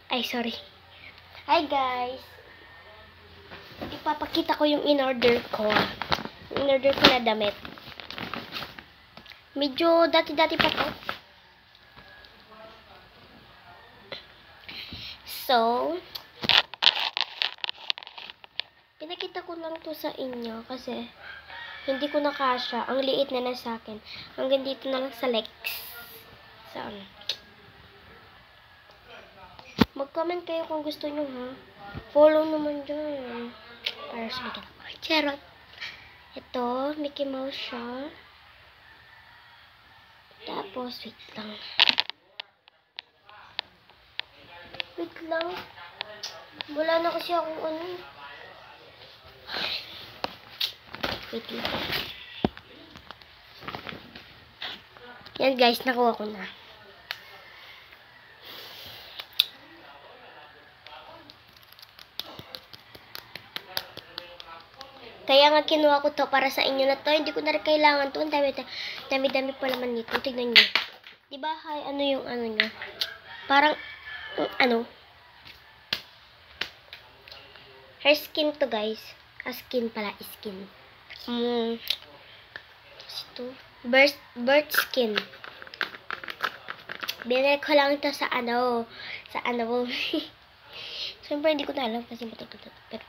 Ay, sorry. Hi, guys. Ipapakita ko yung in-order ko. In-order ko na damit. Medyo dati-dati pa to. So, pinakita ko lang to sa inyo kasi hindi ko nakasya. Ang liit na sa akin. Hanggang dito na lang sa legs. Saan? Mag-comment kayo kung gusto nyo, ha? Follow naman dyan. Para sa mga charot. Ito, Mickey Mouse siya. Tapos, wait lang. Wait lang. Wala na kasi akong ano. Wait lang. Yan guys, nakuha ko na. Kaya nga kinuha ko to para sa inyo na to. Hindi ko na rin kailangan to. Ang dami-dami pa naman nito. Tignan nyo. Diba, hi, ano yung ano nyo? Parang, ano? Hair skin to, guys. Skin pala, skin. Ito. Bird skin. Binili ko lang ito sa ano. Sa ano. Siyempre, hindi ko na alam kasi matututot. Pero,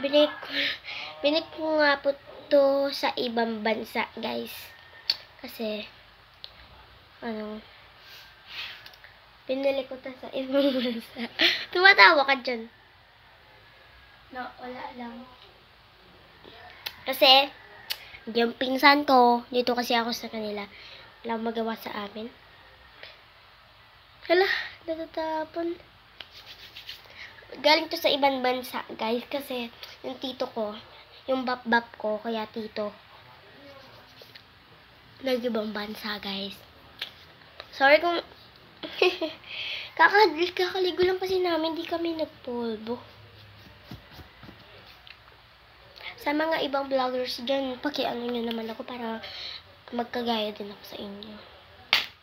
binili ko nga po to sa ibang bansa, guys. Kasi, ano, binili ko to sa ibang bansa. Tumatawa ka dyan. No, wala lang. Kasi, yung pinsan ko, dito kasi ako sa kanila. Wala magawa sa amin. Hala, natatapon. Galing to sa ibang bansa, guys. Kasi, yung tito ko, yung bap-bap ko, kaya tito. Nag-ibang bansa, guys. Sorry kung... kakaligo lang kasi namin, di kami nagpolvo. Sa mga ibang vloggers dyan, pakiano nyo naman ako para magkagaya din ako sa inyo.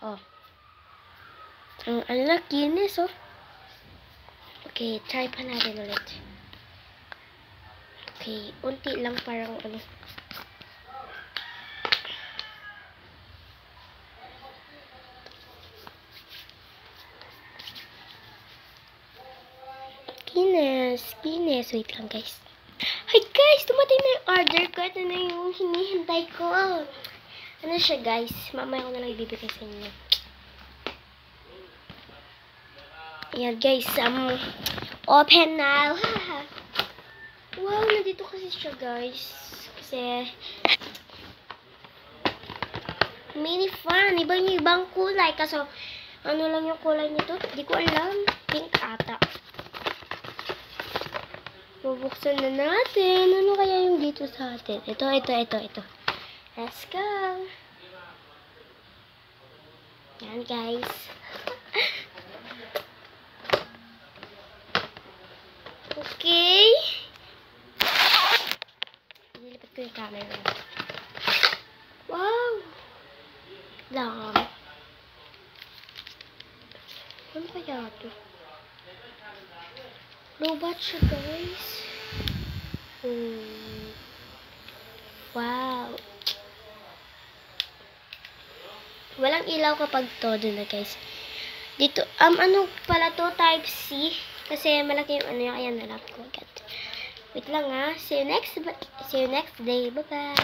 Oh. Ang nakinis, oh. Okay, try pa natin ulit. Okay, unti lang parang ano. Kinis. Wait lang, guys. Hi, guys! Tumating na yung order ko. Ito na yung hinihintay ko. Ano siya, guys? Mamaya ko na lang ibibigay sa inyo. Ayan, guys. Open now. Wow, nandito kasi siya, guys. Kasi, mini fan. Ibang kulay. Kaso, ano lang yung kulay nito? Hindi ko alam. Pink ata. Bubuksan na natin. Ano kaya yung dito sa atin? Ito. Let's go. Yan, guys. Okay. Nilipat ko yung camera. Wow. Lang. Ano kaya ito? Robot siya, guys. Wow. Walang ilaw kapag todo na, guys. Dito, ano pala to? Type C. Kasi malaki yung ano yung ayan na lang ko. Wait lang, ha. See you next day. Bye-bye.